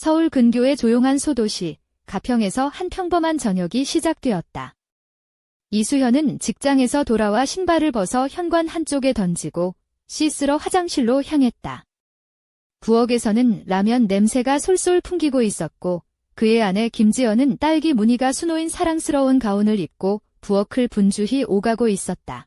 서울 근교의 조용한 소도시, 가평에서 한 평범한 저녁이 시작되었다. 이수현은 직장에서 돌아와 신발을 벗어 현관 한쪽에 던지고 씻으러 화장실로 향했다. 부엌에서는 라면 냄새가 솔솔 풍기고 있었고 그의 아내 김지연은 딸기 무늬가 수놓인 사랑스러운 가운을 입고 부엌을 분주히 오가고 있었다.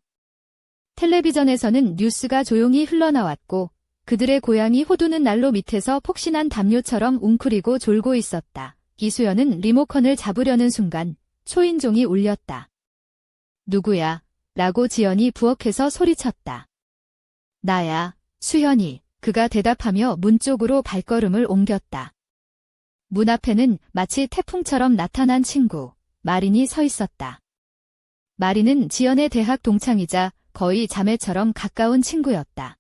텔레비전에서는 뉴스가 조용히 흘러나왔고 그들의 고양이 호두는 난로 밑에서 폭신한 담요처럼 웅크리고 졸고 있었다. 이수연은 리모컨을 잡으려는 순간 초인종이 울렸다. 누구야? 라고 지연이 부엌에서 소리쳤다. 나야, 수현이. 그가 대답하며 문 쪽으로 발걸음을 옮겼다. 문 앞에는 마치 태풍처럼 나타난 친구, 마린이 서 있었다. 마린은 지연의 대학 동창이자 거의 자매처럼 가까운 친구였다.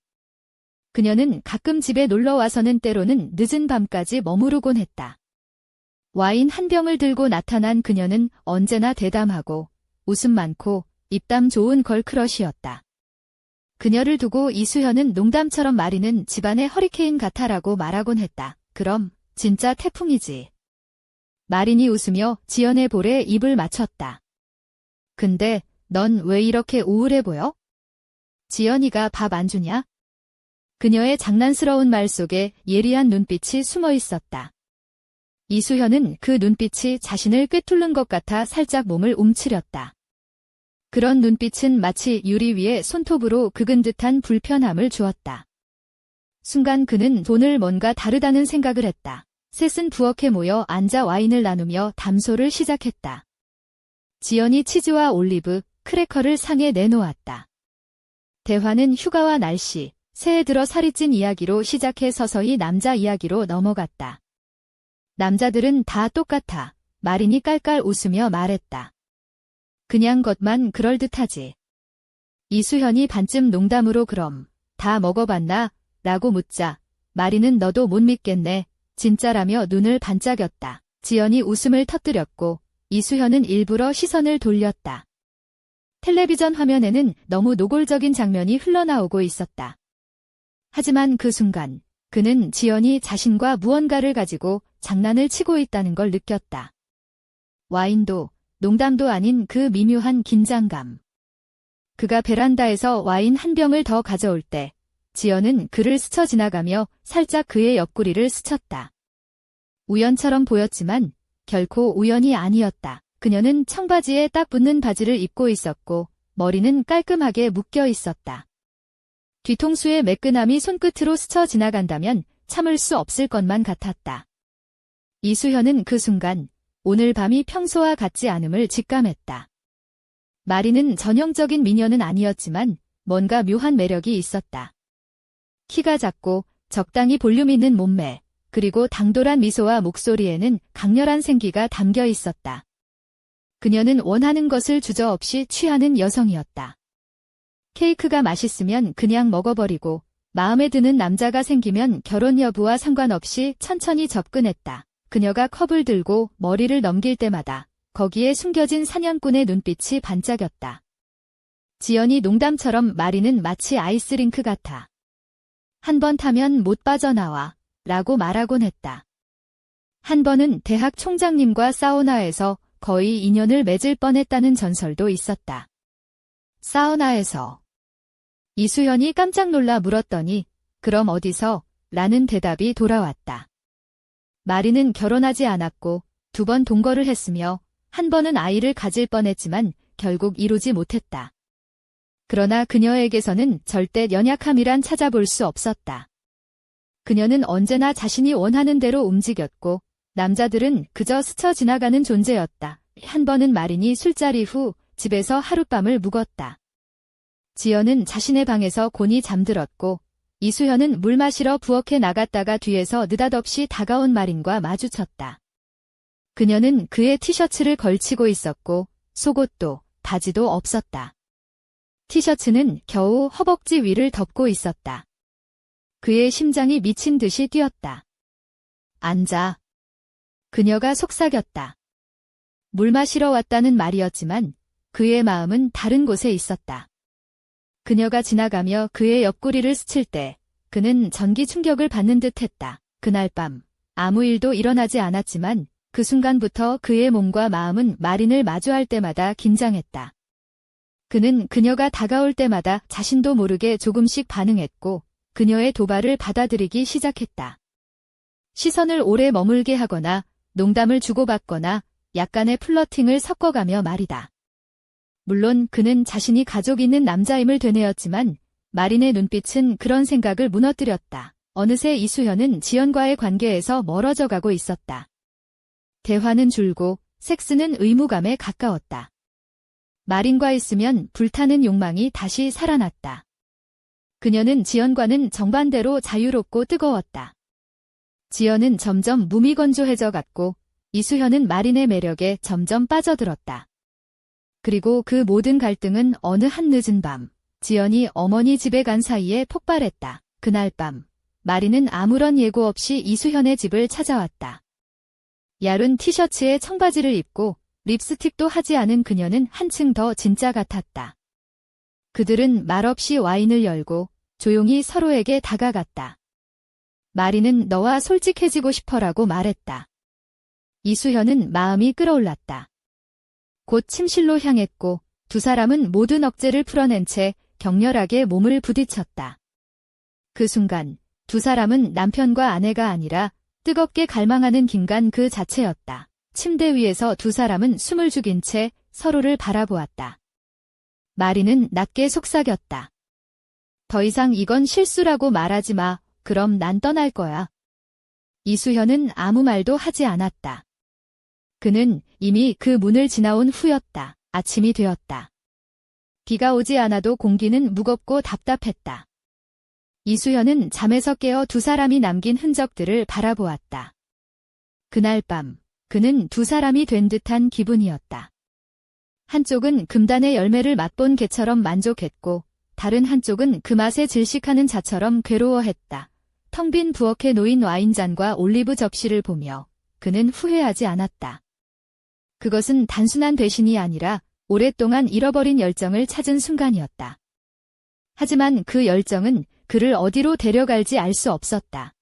그녀는 가끔 집에 놀러와서는 때로는 늦은 밤까지 머무르곤 했다. 와인 한 병을 들고 나타난 그녀는 언제나 대담하고 웃음 많고 입담 좋은 걸크러쉬였다. 그녀를 두고 이수현은 농담처럼 마린은 집안의 허리케인 같아라고 말하곤 했다. 그럼 진짜 태풍이지. 마린이 웃으며 지연의 볼에 입을 맞췄다. 근데 넌 왜 이렇게 우울해 보여? 지연이가 밥 안 주냐? 그녀의 장난스러운 말 속에 예리한 눈빛이 숨어 있었다. 이수현은 그 눈빛이 자신을 꿰뚫는 것 같아 살짝 몸을 움츠렸다. 그런 눈빛은 마치 유리 위에 손톱으로 긁은 듯한 불편함을 주었다. 순간 그는 오늘 뭔가 다르다는 생각을 했다. 셋은 부엌에 모여 앉아 와인을 나누며 담소를 시작했다. 지연이 치즈와 올리브, 크래커를 상에 내놓았다. 대화는 휴가와 날씨, 새해 들어 살이 찐 이야기로 시작해 서서히 남자 이야기로 넘어갔다. 남자들은 다 똑같아. 마린이 깔깔 웃으며 말했다. 그냥 것만 그럴듯하지. 이수현이 반쯤 농담으로 그럼 다 먹어봤나? 라고 묻자 마린은 너도 못 믿겠네. 진짜라며 눈을 반짝였다. 지연이 웃음을 터뜨렸고 이수현은 일부러 시선을 돌렸다. 텔레비전 화면에는 너무 노골적인 장면이 흘러나오고 있었다. 하지만 그 순간 그는 지연이 자신과 무언가를 가지고 장난을 치고 있다는 걸 느꼈다. 와인도 농담도 아닌 그 미묘한 긴장감. 그가 베란다에서 와인 한 병을 더 가져올 때 지연은 그를 스쳐 지나가며 살짝 그의 옆구리를 스쳤다. 우연처럼 보였지만 결코 우연이 아니었다. 그녀는 청바지에 딱 붙는 바지를 입고 있었고 머리는 깔끔하게 묶여 있었다. 뒤통수의 매끈함이 손끝으로 스쳐 지나간다면 참을 수 없을 것만 같았다. 이수현은 그 순간 오늘 밤이 평소와 같지 않음을 직감했다. 마리는 전형적인 미녀는 아니었지만 뭔가 묘한 매력이 있었다. 키가 작고 적당히 볼륨 있는 몸매, 그리고 당돌한 미소와 목소리에는 강렬한 생기가 담겨 있었다. 그녀는 원하는 것을 주저없이 취하는 여성이었다. 케이크가 맛있으면 그냥 먹어버리고 마음에 드는 남자가 생기면 결혼 여부와 상관없이 천천히 접근했다. 그녀가 컵을 들고 머리를 넘길 때마다 거기에 숨겨진 사냥꾼의 눈빛이 반짝였다. 지연이 농담처럼 마리는 마치 아이스링크 같아. 한 번 타면 못 빠져나와 라고 말하곤 했다. 한 번은 대학 총장님과 사우나에서 거의 인연을 맺을 뻔했다는 전설도 있었다. 사우나에서. 이수현이 깜짝 놀라 물었더니 그럼 어디서? 라는 대답이 돌아왔다. 마리는 결혼하지 않았고 2번 동거를 했으며 한 번은 아이를 가질 뻔했지만 결국 이루지 못했다. 그러나 그녀에게서는 절대 연약함이란 찾아볼 수 없었다. 그녀는 언제나 자신이 원하는 대로 움직였고 남자들은 그저 스쳐 지나가는 존재였다. 한 번은 마린이 술자리 후 집에서 하룻밤을 묵었다. 지연은 자신의 방에서 곤히 잠들었고 이수현은 물 마시러 부엌에 나갔다가 뒤에서 느닷없이 다가온 마린과 마주쳤다. 그녀는 그의 티셔츠를 걸치고 있었고 속옷도 바지도 없었다. 티셔츠는 겨우 허벅지 위를 덮고 있었다. 그의 심장이 미친 듯이 뛰었다. 앉아. 그녀가 속삭였다. 물 마시러 왔다는 말이었지만 그의 마음은 다른 곳에 있었다. 그녀가 지나가며 그의 옆구리를 스칠 때 그는 전기 충격을 받는 듯 했다. 그날 밤 아무 일도 일어나지 않았지만 그 순간부터 그의 몸과 마음은 마린을 마주할 때마다 긴장했다. 그는 그녀가 다가올 때마다 자신도 모르게 조금씩 반응했고 그녀의 도발을 받아들이기 시작했다. 시선을 오래 머물게 하거나 농담을 주고받거나 약간의 플러팅을 섞어가며 말이다. 물론 그는 자신이 가족 있는 남자임을 되뇌었지만 마린의 눈빛은 그런 생각을 무너뜨렸다. 어느새 이수현은 지연과의 관계에서 멀어져 가고 있었다. 대화는 줄고 섹스는 의무감에 가까웠다. 마린과 있으면 불타는 욕망이 다시 살아났다. 그녀는 지연과는 정반대로 자유롭고 뜨거웠다. 지연은 점점 무미건조해져 갔고 이수현은 마린의 매력에 점점 빠져들었다. 그리고 그 모든 갈등은 어느 한 늦은 밤, 지연이 어머니 집에 간 사이에 폭발했다. 그날 밤, 마린은 아무런 예고 없이 이수현의 집을 찾아왔다. 얇은 티셔츠에 청바지를 입고 립스틱도 하지 않은 그녀는 한층 더 진짜 같았다. 그들은 말없이 와인을 열고 조용히 서로에게 다가갔다. 마린은 너와 솔직해지고 싶어라고 말했다. 이수현은 마음이 끓어올랐다. 곧 침실로 향했고 두 사람은 모든 억제를 풀어낸 채 격렬하게 몸을 부딪혔다. 그 순간 두 사람은 남편과 아내가 아니라 뜨겁게 갈망하는 긴간 그 자체였다. 침대 위에서 두 사람은 숨을 죽인 채 서로를 바라보았다. 마린은 낮게 속삭였다. 더 이상 이건 실수라고 말하지 마. 그럼 난 떠날 거야. 이수현은 아무 말도 하지 않았다. 그는 이미 그 문을 지나온 후였다. 아침이 되었다. 비가 오지 않아도 공기는 무겁고 답답했다. 이수현은 잠에서 깨어 두 사람이 남긴 흔적들을 바라보았다. 그날 밤, 그는 두 사람이 된 듯한 기분이었다. 한쪽은 금단의 열매를 맛본 개처럼 만족했고, 다른 한쪽은 그 맛에 질식하는 자처럼 괴로워했다. 텅 빈 부엌에 놓인 와인잔과 올리브 접시를 보며 그는 후회하지 않았다. 그것은 단순한 배신이 아니라 오랫동안 잃어버린 열정을 찾은 순간이었다. 하지만 그 열정은 그를 어디로 데려갈지 알 수 없었다.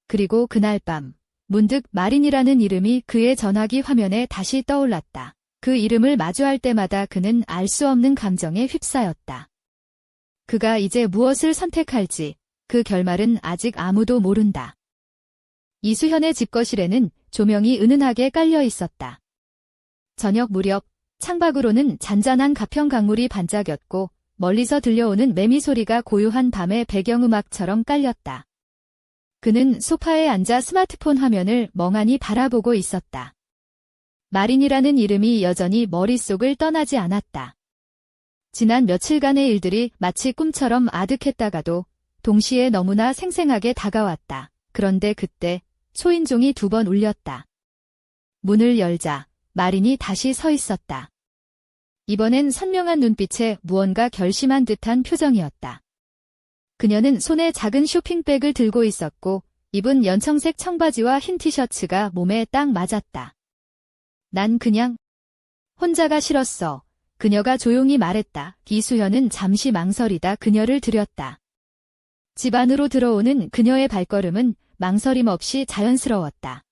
그리고 그날 밤, 문득 마린이라는 이름이 그의 전화기 화면에 다시 떠올랐다. 그 이름을 마주할 때마다 그는 알 수 없는 감정에 휩싸였다. 그가 이제 무엇을 선택할지, 그 결말은 아직 아무도 모른다. 이수현의 집거실에는 조명이 은은하게 깔려 있었다. 저녁 무렵 창밖으로는 잔잔한 가평 강물이 반짝였고 멀리서 들려오는 매미 소리가 고요한 밤의 배경음악처럼 깔렸다. 그는 소파에 앉아 스마트폰 화면을 멍하니 바라보고 있었다. 마린이라는 이름이 여전히 머릿속을 떠나지 않았다. 지난 며칠간의 일들이 마치 꿈처럼 아득했다가도 동시에 너무나 생생하게 다가왔다. 그런데 그때 초인종이 2번 울렸다. 문을 열자 마린이 다시 서 있었다. 이번엔 선명한 눈빛에 무언가 결심한 듯한 표정이었다. 그녀는 손에 작은 쇼핑백을 들고 있었고 입은 연청색 청바지와 흰 티셔츠가 몸에 딱 맞았다. 난 그냥 혼자가 싫었어. 그녀가 조용히 말했다. 이수현은 잠시 망설이다 그녀를 들였다. 집 안으로 들어오는 그녀의 발걸음은 망설임 없이 자연스러웠다.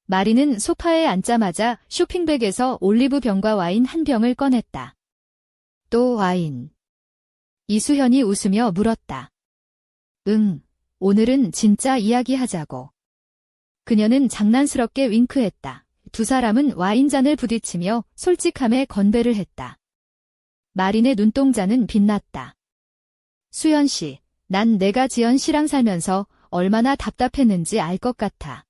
마리는 소파에 앉자마자 쇼핑백에서 올리브 병과 와인 한 병을 꺼냈다. 또 와인. 이수현이 웃으며 물었다. 응, 오늘은 진짜 이야기하자고. 그녀는 장난스럽게 윙크했다. 두 사람은 와인잔을 부딪히며 솔직함에 건배를 했다. 마린의 눈동자는 빛났다. 수연 씨, 난 내가 지연 씨랑 살면서 얼마나 답답했는지 알 것 같아.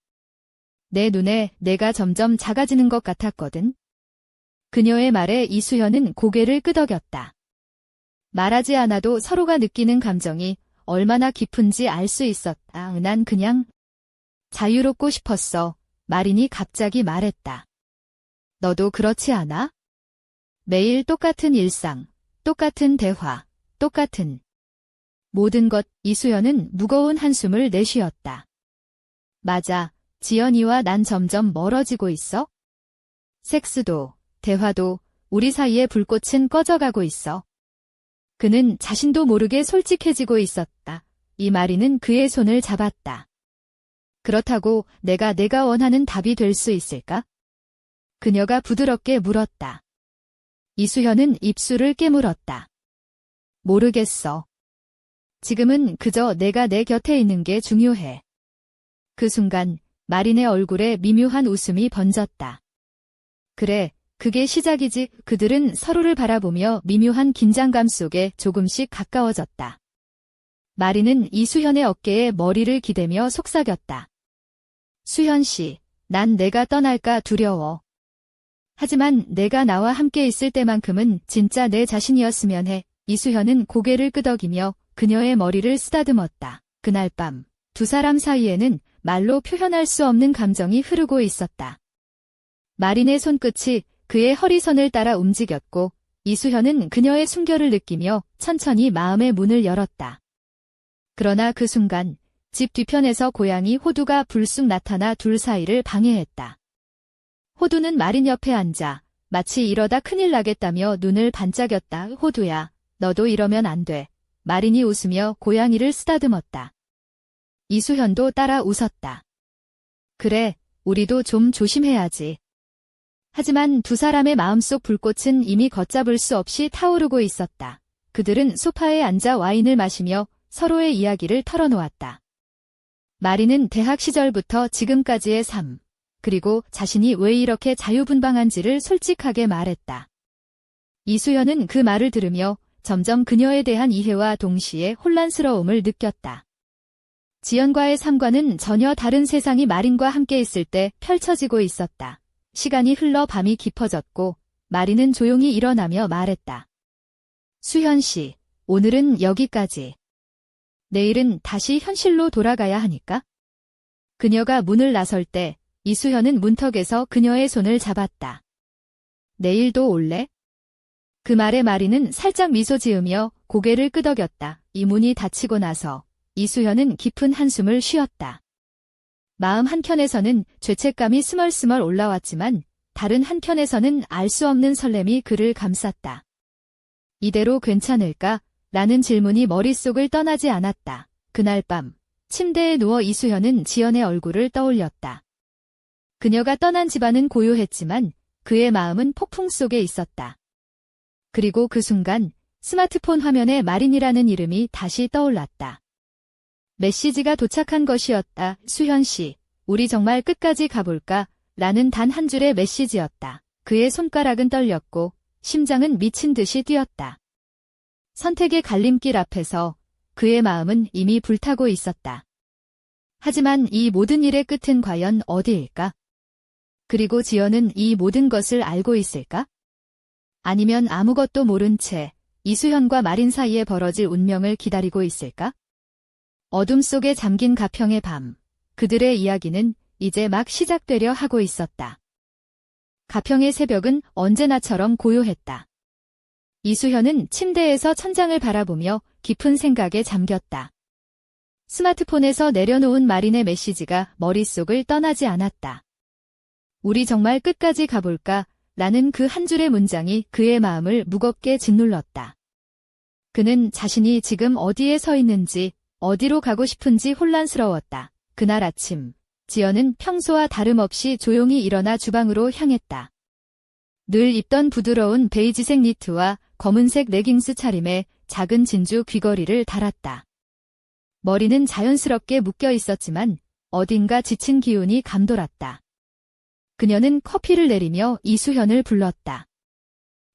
내 눈에 내가 점점 작아지는 것 같았거든. 그녀의 말에 이수연은 고개를 끄덕였다. 말하지 않아도 서로가 느끼는 감정이 얼마나 깊은지 알 수 있었다. 난 그냥 자유롭고 싶었어. 마린이 갑자기 말했다. 너도 그렇지 않아? 매일 똑같은 일상, 똑같은 대화, 똑같은 모든 것. 이수연은 무거운 한숨을 내쉬었다. 맞아. 지연이와 난 점점 멀어지고 있어. 섹스도, 대화도, 우리 사이의 불꽃은 꺼져가고 있어. 그는 자신도 모르게 솔직해지고 있었다. 이 마리는 그의 손을 잡았다. 그렇다고 내가 원하는 답이 될 수 있을까? 그녀가 부드럽게 물었다. 이수현은 입술을 깨물었다. 모르겠어. 지금은 그저 내가 내 곁에 있는 게 중요해. 그 순간 마린의 얼굴에 미묘한 웃음이 번졌다. 그래, 그게 시작이지. 그들은 서로를 바라보며 미묘한 긴장감 속에 조금씩 가까워졌다. 마린은 이수현의 어깨에 머리를 기대며 속삭였다. 수현 씨, 난 내가 떠날까 두려워. 하지만 내가 나와 함께 있을 때만큼은 진짜 내 자신이었으면 해. 이수현은 고개를 끄덕이며 그녀의 머리를 쓰다듬었다. 그날 밤, 두 사람 사이에는 말로 표현할 수 없는 감정이 흐르고 있었다. 마린의 손끝이 그의 허리선을 따라 움직였고 이수현은 그녀의 숨결을 느끼며 천천히 마음의 문을 열었다. 그러나 그 순간 집 뒤편에서 고양이 호두가 불쑥 나타나 둘 사이를 방해했다. 호두는 마린 옆에 앉아 마치 이러다 큰일 나겠다며 눈을 반짝였다. 호두야, 너도 이러면 안 돼. 마린이 웃으며 고양이를 쓰다듬었다. 이수현도 따라 웃었다. 그래, 우리도 좀 조심해야지. 하지만 두 사람의 마음속 불꽃은 이미 걷잡을 수 없이 타오르고 있었다. 그들은 소파에 앉아 와인을 마시며 서로의 이야기를 털어놓았다. 마린은 대학 시절부터 지금까지의 삶, 그리고 자신이 왜 이렇게 자유분방한지를 솔직하게 말했다. 이수현은 그 말을 들으며 점점 그녀에 대한 이해와 동시에 혼란스러움을 느꼈다. 지연과의 삶과는 전혀 다른 세상이 마린과 함께 있을 때 펼쳐지고 있었다. 시간이 흘러 밤이 깊어졌고 마린은 조용히 일어나며 말했다. 수현 씨, 오늘은 여기까지. 내일은 다시 현실로 돌아가야 하니까? 그녀가 문을 나설 때 이수현은 문턱에서 그녀의 손을 잡았다. 내일도 올래? 그 말에 마린은 살짝 미소 지으며 고개를 끄덕였다. 이 문이 닫히고 나서 이수현은 깊은 한숨을 쉬었다. 마음 한켠에서는 죄책감이 스멀스멀 올라왔지만 다른 한켠에서는 알 수 없는 설렘이 그를 감쌌다. 이대로 괜찮을까? 라는 질문이 머릿속을 떠나지 않았다. 그날 밤 침대에 누워 이수현은 지연의 얼굴을 떠올렸다. 그녀가 떠난 집안은 고요했지만 그의 마음은 폭풍 속에 있었다. 그리고 그 순간 스마트폰 화면에 마린이라는 이름이 다시 떠올랐다. 메시지가 도착한 것이었다. 수현 씨, 우리 정말 끝까지 가볼까? 라는 단 한 줄의 메시지였다. 그의 손가락은 떨렸고 심장은 미친 듯이 뛰었다. 선택의 갈림길 앞에서 그의 마음은 이미 불타고 있었다. 하지만 이 모든 일의 끝은 과연 어디일까? 그리고 지연은 이 모든 것을 알고 있을까? 아니면 아무것도 모른 채 이수현과 마린 사이에 벌어질 운명을 기다리고 있을까? 어둠 속에 잠긴 가평의 밤, 그들의 이야기는 이제 막 시작되려 하고 있었다. 가평의 새벽은 언제나처럼 고요했다. 이수현은 침대에서 천장을 바라보며 깊은 생각에 잠겼다. 스마트폰에서 내려놓은 마린의 메시지가 머릿속을 떠나지 않았다. 우리 정말 끝까지 가볼까? 라는 그 한 줄의 문장이 그의 마음을 무겁게 짓눌렀다. 그는 자신이 지금 어디에 서 있는지, 어디로 가고 싶은지 혼란스러웠다. 그날 아침, 지연은 평소와 다름없이 조용히 일어나 주방으로 향했다. 늘 입던 부드러운 베이지색 니트와 검은색 레깅스 차림에 작은 진주 귀걸이를 달았다. 머리는 자연스럽게 묶여 있었지만 어딘가 지친 기운이 감돌았다. 그녀는 커피를 내리며 이수현을 불렀다.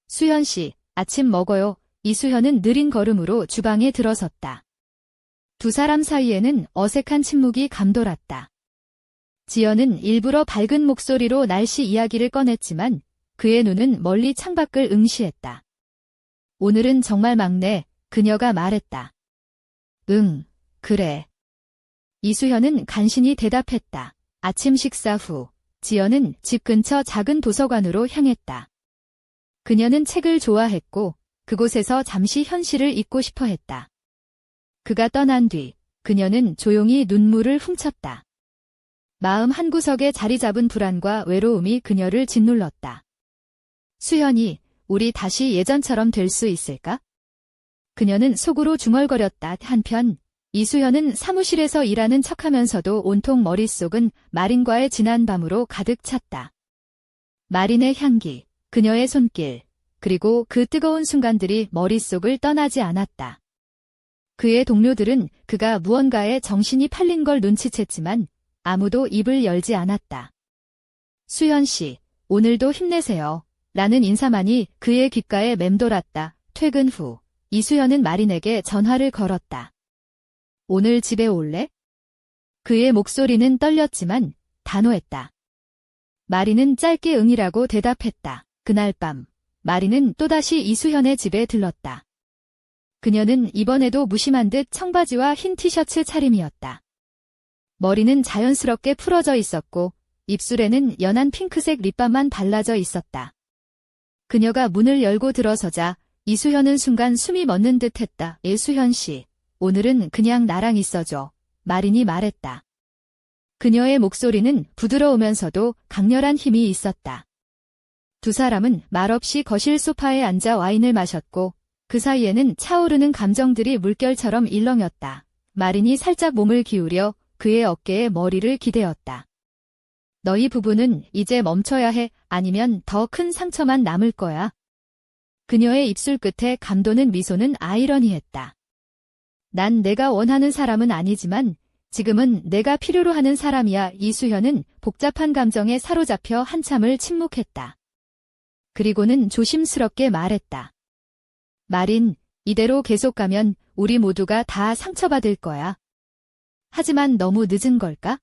수현 씨, 아침 먹어요. 이수현은 느린 걸음으로 주방에 들어섰다. 두 사람 사이에는 어색한 침묵이 감돌았다. 지연은 일부러 밝은 목소리로 날씨 이야기를 꺼냈지만 그의 눈은 멀리 창밖을 응시했다. 오늘은 정말 막내, 그녀가 말했다. 응, 그래. 이수현은 간신히 대답했다. 아침 식사 후 지연은 집 근처 작은 도서관으로 향했다. 그녀는 책을 좋아했고 그곳에서 잠시 현실을 잊고 싶어 했다. 그가 떠난 뒤 그녀는 조용히 눈물을 훔쳤다. 마음 한구석에 자리 잡은 불안과 외로움이 그녀를 짓눌렀다. 수현이, 우리 다시 예전처럼 될 수 있을까? 그녀는 속으로 중얼거렸다. 한편 이수현은 사무실에서 일하는 척하면서도 온통 머릿속은 마린과의 지난 밤으로 가득 찼다. 마린의 향기, 그녀의 손길, 그리고 그 뜨거운 순간들이 머릿속을 떠나지 않았다. 그의 동료들은 그가 무언가에 정신이 팔린 걸 눈치챘지만 아무도 입을 열지 않았다. 수현 씨, 오늘도 힘내세요. 라는 인사만이 그의 귓가에 맴돌았다. 퇴근 후, 이수현은 마린에게 전화를 걸었다. 오늘 집에 올래? 그의 목소리는 떨렸지만 단호했다. 마린은 짧게 응이라고 대답했다. 그날 밤, 마린은 또다시 이수현의 집에 들렀다. 그녀는 이번에도 무심한 듯 청바지와 흰 티셔츠 차림이었다. 머리는 자연스럽게 풀어져 있었고 입술에는 연한 핑크색 립밤만 발라져 있었다. 그녀가 문을 열고 들어서자 이수현은 순간 숨이 멎는 듯 했다. 수현 씨, 오늘은 그냥 나랑 있어줘. 마린이 말했다. 그녀의 목소리는 부드러우면서도 강렬한 힘이 있었다. 두 사람은 말없이 거실 소파에 앉아 와인을 마셨고 그 사이에는 차오르는 감정들이 물결처럼 일렁였다. 마린이 살짝 몸을 기울여 그의 어깨에 머리를 기대었다. 너희 부부는 이제 멈춰야 해. 아니면 더 큰 상처만 남을 거야. 그녀의 입술 끝에 감도는 미소는 아이러니했다. 난 내가 원하는 사람은 아니지만 지금은 내가 필요로 하는 사람이야. 이수현은 복잡한 감정에 사로잡혀 한참을 침묵했다. 그리고는 조심스럽게 말했다. 마린, 이대로 계속 가면 우리 모두가 다 상처받을 거야. 하지만 너무 늦은 걸까?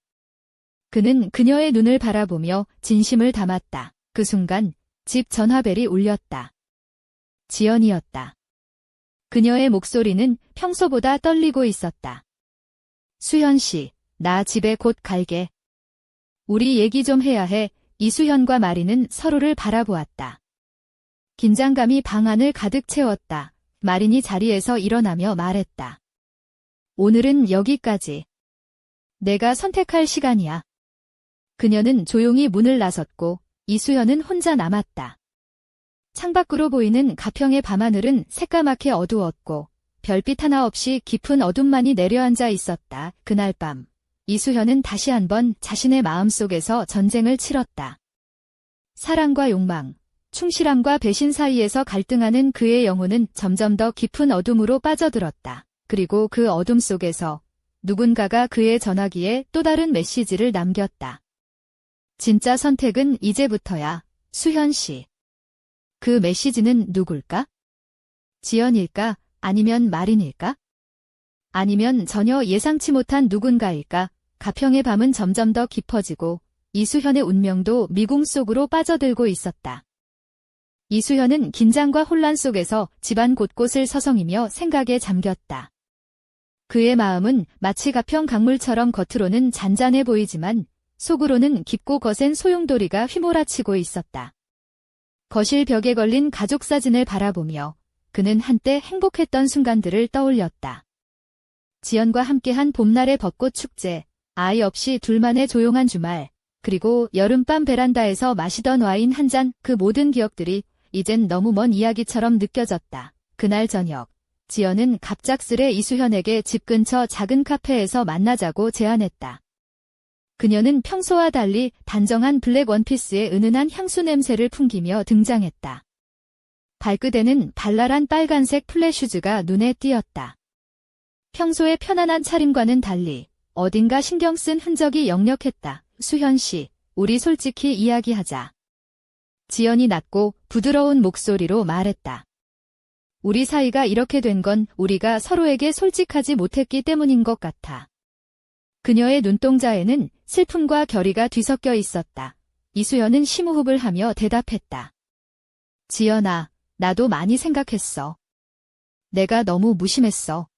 그는 그녀의 눈을 바라보며 진심을 담았다. 그 순간 집 전화벨이 울렸다. 지연이었다. 그녀의 목소리는 평소보다 떨리고 있었다. 수현 씨, 나 집에 곧 갈게. 우리 얘기 좀 해야 해. 이수현과 마린은 서로를 바라보았다. 긴장감이 방 안을 가득 채웠다. 마린이 자리에서 일어나며 말했다. 오늘은 여기까지. 내가 선택할 시간이야. 그녀는 조용히 문을 나섰고 이수현은 혼자 남았다. 창밖으로 보이는 가평의 밤하늘은 새까맣게 어두웠고 별빛 하나 없이 깊은 어둠만이 내려앉아 있었다. 그날 밤, 이수현은 다시 한번 자신의 마음속에서 전쟁을 치렀다. 사랑과 욕망, 충실함과 배신 사이에서 갈등하는 그의 영혼은 점점 더 깊은 어둠으로 빠져들었다. 그리고 그 어둠 속에서 누군가가 그의 전화기에 또 다른 메시지를 남겼다. 진짜 선택은 이제부터야, 수현 씨. 그 메시지는 누굴까? 지연일까? 아니면 마린일까? 아니면 전혀 예상치 못한 누군가일까? 가평의 밤은 점점 더 깊어지고 이수현의 운명도 미궁 속으로 빠져들고 있었다. 이수현은 긴장과 혼란 속에서 집안 곳곳을 서성이며 생각에 잠겼다. 그의 마음은 마치 가평 강물처럼 겉으로는 잔잔해 보이지만 속으로는 깊고 거센 소용돌이가 휘몰아치고 있었다. 거실 벽에 걸린 가족 사진을 바라보며 그는 한때 행복했던 순간들을 떠올렸다. 지연과 함께한 봄날의 벚꽃 축제, 아이 없이 둘만의 조용한 주말, 그리고 여름밤 베란다에서 마시던 와인 한 잔, 그 모든 기억들이 이젠 너무 먼 이야기처럼 느껴졌다. 그날 저녁, 지연은 갑작스레 이수현에게 집 근처 작은 카페에서 만나자고 제안했다. 그녀는 평소와 달리 단정한 블랙 원피스에 은은한 향수 냄새를 풍기며 등장했다. 발끝에는 발랄한 빨간색 플랫슈즈가 눈에 띄었다. 평소의 편안한 차림과는 달리 어딘가 신경 쓴 흔적이 역력했다. 수현 씨, 우리 솔직히 이야기하자. 지연이 낮고 부드러운 목소리로 말했다. 우리 사이가 이렇게 된 건 우리가 서로에게 솔직하지 못했기 때문인 것 같아. 그녀의 눈동자에는 슬픔과 결의가 뒤섞여 있었다. 이수연은 심호흡을 하며 대답했다. 지연아, 나도 많이 생각했어. 내가 너무 무심했어.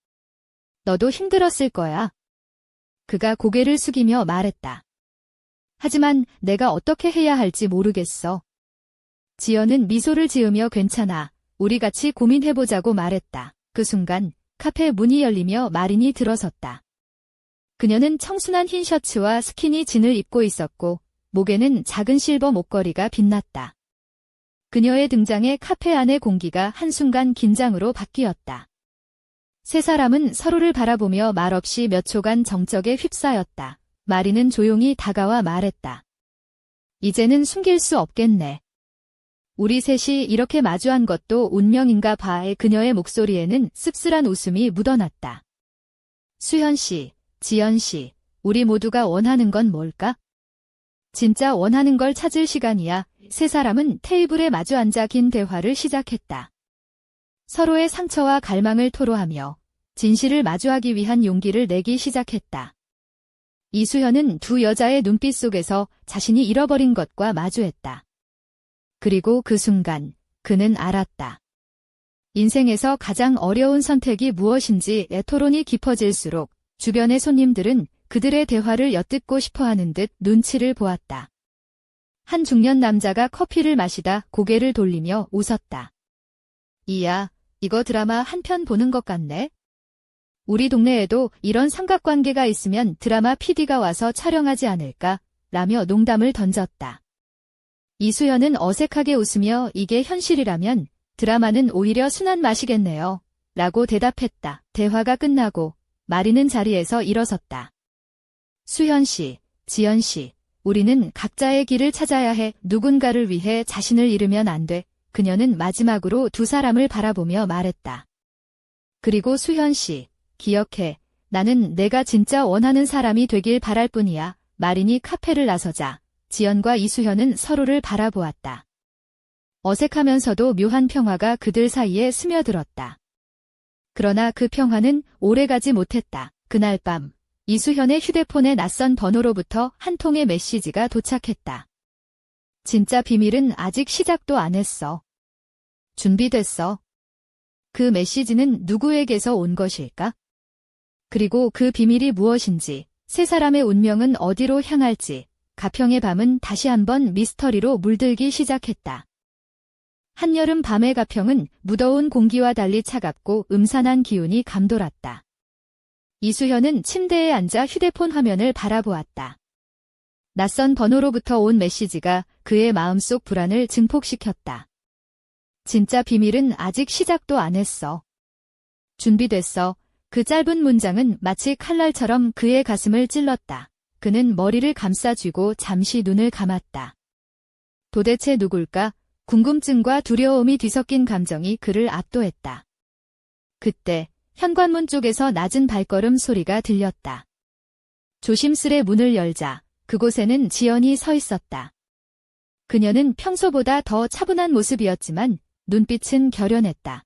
너도 힘들었을 거야. 그가 고개를 숙이며 말했다. 하지만 내가 어떻게 해야 할지 모르겠어. 지연은 미소를 지으며 괜찮아. 우리 같이 고민해보자고 말했다. 그 순간 카페 문이 열리며 마린이 들어섰다. 그녀는 청순한 흰 셔츠와 스키니 진을 입고 있었고 목에는 작은 실버 목걸이가 빛났다. 그녀의 등장에 카페 안의 공기가 한순간 긴장으로 바뀌었다. 세 사람은 서로를 바라보며 말없이 몇 초간 정적에 휩싸였다. 마리는 조용히 다가와 말했다. 이제는 숨길 수 없겠네. 우리 셋이 이렇게 마주한 것도 운명인가 봐의 그녀의 목소리에는 씁쓸한 웃음이 묻어났다. 수현 씨, 지연 씨, 우리 모두가 원하는 건 뭘까? 진짜 원하는 걸 찾을 시간이야. 세 사람은 테이블에 마주 앉아 긴 대화를 시작했다. 서로의 상처와 갈망을 토로하며 진실을 마주하기 위한 용기를 내기 시작했다. 이수현은 두 여자의 눈빛 속에서 자신이 잃어버린 것과 마주했다. 그리고 그 순간 그는 알았다. 인생에서 가장 어려운 선택이 무엇인지 토론이 깊어질수록 주변의 손님들은 그들의 대화를 엿듣고 싶어하는 듯 눈치를 보았다. 한 중년 남자가 커피를 마시다 고개를 돌리며 웃었다. 이야, 이거 드라마 한 편 보는 것 같네. 우리 동네에도 이런 삼각관계가 있으면 드라마 PD가 와서 촬영하지 않을까? 라며 농담을 던졌다. 이수연은 어색하게 웃으며 이게 현실이라면 드라마는 오히려 순한 맛이겠네요. 라고 대답했다. 대화가 끝나고 마리는 자리에서 일어섰다. 수현 씨, 지연 씨, 우리는 각자의 길을 찾아야 해. 누군가를 위해 자신을 잃으면 안 돼. 그녀는 마지막으로 두 사람을 바라보며 말했다. 그리고 수현 씨, 기억해. 나는 내가 진짜 원하는 사람이 되길 바랄 뿐이야. 마린이 카페를 나서자 지연과 이수현은 서로를 바라보았다. 어색하면서도 묘한 평화가 그들 사이에 스며들었다. 그러나 그 평화는 오래가지 못했다. 그날 밤 이수현의 휴대폰에 낯선 번호로부터 한 통의 메시지가 도착했다. 진짜 비밀은 아직 시작도 안 했어. 준비됐어. 그 메시지는 누구에게서 온 것일까? 그리고 그 비밀이 무엇인지, 세 사람의 운명은 어디로 향할지, 가평의 밤은 다시 한번 미스터리로 물들기 시작했다. 한여름 밤의 가평은 무더운 공기와 달리 차갑고 음산한 기운이 감돌았다. 이수현은 침대에 앉아 휴대폰 화면을 바라보았다. 낯선 번호로부터 온 메시지가 그의 마음속 불안을 증폭시켰다. 진짜 비밀은 아직 시작도 안 했어. 준비됐어. 그 짧은 문장은 마치 칼날처럼 그의 가슴을 찔렀다. 그는 머리를 감싸쥐고 잠시 눈을 감았다. 도대체 누굴까? 궁금증과 두려움이 뒤섞인 감정이 그를 압도했다. 그때 현관문 쪽에서 낮은 발걸음 소리가 들렸다. 조심스레 문을 열자 그곳에는 지연이 서 있었다. 그녀는 평소보다 더 차분한 모습이었지만 눈빛은 결연했다.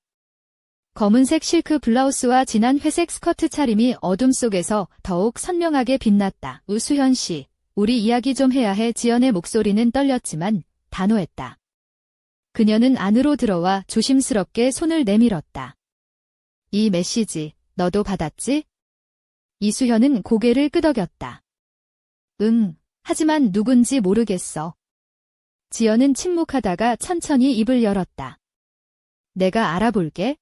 검은색 실크 블라우스와 진한 회색 스커트 차림이 어둠 속에서 더욱 선명하게 빛났다. 우수현 씨, 우리 이야기 좀 해야 해. 지연의 목소리는 떨렸지만 단호했다. 그녀는 안으로 들어와 조심스럽게 손을 내밀었다. 이 메시지, 너도 받았지? 이수현은 고개를 끄덕였다. 응, 하지만 누군지 모르겠어. 지연은 침묵하다가 천천히 입을 열었다. 내가 알아볼게.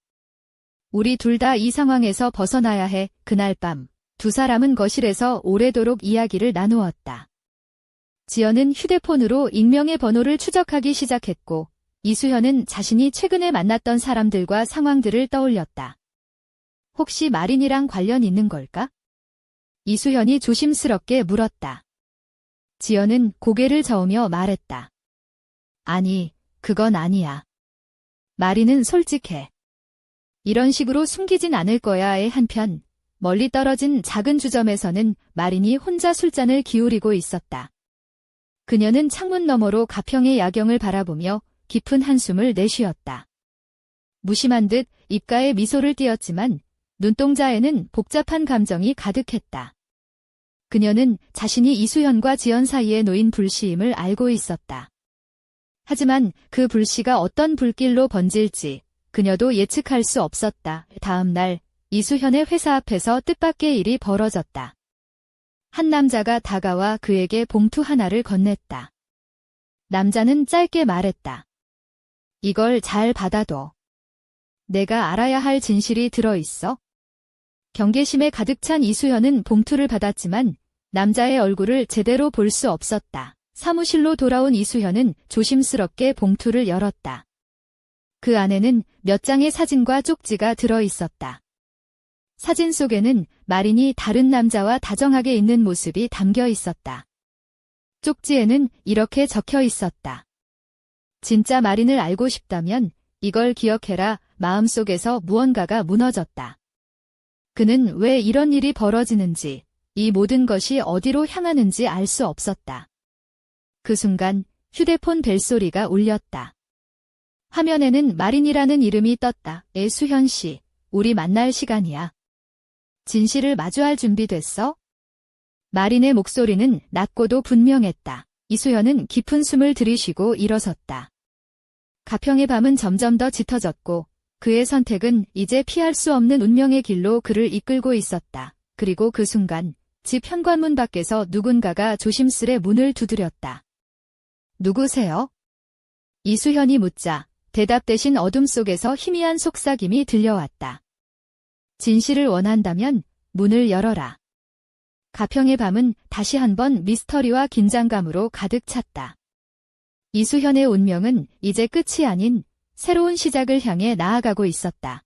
우리 둘 다 이 상황에서 벗어나야 해. 그날 밤, 두 사람은 거실에서 오래도록 이야기를 나누었다. 지연은 휴대폰으로 익명의 번호를 추적하기 시작했고, 이수현은 자신이 최근에 만났던 사람들과 상황들을 떠올렸다. 혹시 마린이랑 관련 있는 걸까? 이수현이 조심스럽게 물었다. 지연은 고개를 저으며 말했다. 아니, 그건 아니야. 마린은 솔직해. 이런 식으로 숨기진 않을 거야의 한편, 멀리 떨어진 작은 주점에서는 마린이 혼자 술잔을 기울이고 있었다. 그녀는 창문 너머로 가평의 야경을 바라보며 깊은 한숨을 내쉬었다. 무심한 듯 입가에 미소를 띄었지만 눈동자에는 복잡한 감정이 가득했다. 그녀는 자신이 이수현과 지연 사이에 놓인 불씨임을 알고 있었다. 하지만 그 불씨가 어떤 불길로 번질지 그녀도 예측할 수 없었다. 다음 날 이수현의 회사 앞에서 뜻밖의 일이 벌어졌다. 한 남자가 다가와 그에게 봉투 하나를 건넸다. 남자는 짧게 말했다. 이걸 잘 받아둬. 내가 알아야 할 진실이 들어있어. 경계심에 가득 찬 이수현은 봉투를 받았지만 남자의 얼굴을 제대로 볼 수 없었다. 사무실로 돌아온 이수현은 조심스럽게 봉투를 열었다. 그 안에는 몇 장의 사진과 쪽지가 들어있었다. 사진 속에는 마린이 다른 남자와 다정하게 있는 모습이 담겨 있었다. 쪽지에는 이렇게 적혀 있었다. 진짜 마린을 알고 싶다면 이걸 기억해라. 마음속에서 무언가가 무너졌다. 그는 왜 이런 일이 벌어지는지, 이 모든 것이 어디로 향하는지 알 수 없었다. 그 순간 휴대폰 벨소리가 울렸다. 화면에는 마린이라는 이름이 떴다. 수현 씨, 우리 만날 시간이야. 진실을 마주할 준비 됐어? 마린의 목소리는 낮고도 분명했다. 이수현은 깊은 숨을 들이쉬고 일어섰다. 가평의 밤은 점점 더 짙어졌고 그의 선택은 이제 피할 수 없는 운명의 길로 그를 이끌고 있었다. 그리고 그 순간 집 현관문 밖에서 누군가가 조심스레 문을 두드렸다. 누구세요? 이수현이 묻자 대답 대신 어둠 속에서 희미한 속삭임이 들려왔다. 진실을 원한다면 문을 열어라. 가평의 밤은 다시 한번 미스터리와 긴장감으로 가득 찼다. 이수현의 운명은 이제 끝이 아닌 새로운 시작을 향해 나아가고 있었다.